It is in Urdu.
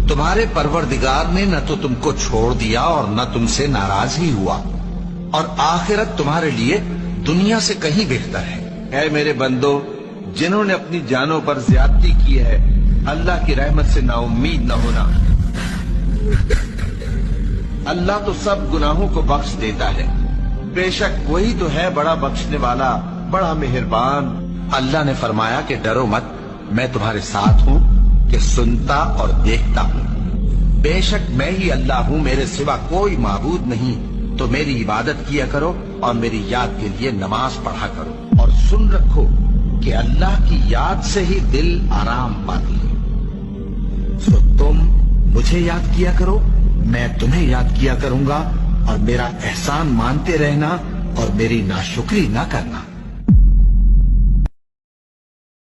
تمہارے پروردگار نے نہ تو تم کو چھوڑ دیا اور نہ تم سے ناراض ہی ہوا، اور آخرت تمہارے لیے دنیا سے کہیں بہتر ہے۔ اے میرے بندو، جنہوں نے اپنی جانوں پر زیادتی کی ہے، اللہ کی رحمت سے نا امید نہ ہونا۔ اللہ تو سب گناہوں کو بخش دیتا ہے، بے شک وہی تو ہے بڑا بخشنے والا، بڑا مہربان۔ اللہ نے فرمایا کہ ڈرو مت، میں تمہارے ساتھ ہوں کہ سنتا اور دیکھتا ہوں۔ بے شک میں ہی اللہ ہوں، میرے سوا کوئی معبود نہیں، تو میری عبادت کیا کرو اور میری یاد کے لیے نماز پڑھا کرو، اور سن رکھو کہ اللہ کی یاد سے ہی دل آرام پاتی ہے۔ سو تم مجھے یاد کیا کرو، میں تمہیں یاد کیا کروں گا، اور میرا احسان مانتے رہنا اور میری ناشکری نہ کرنا۔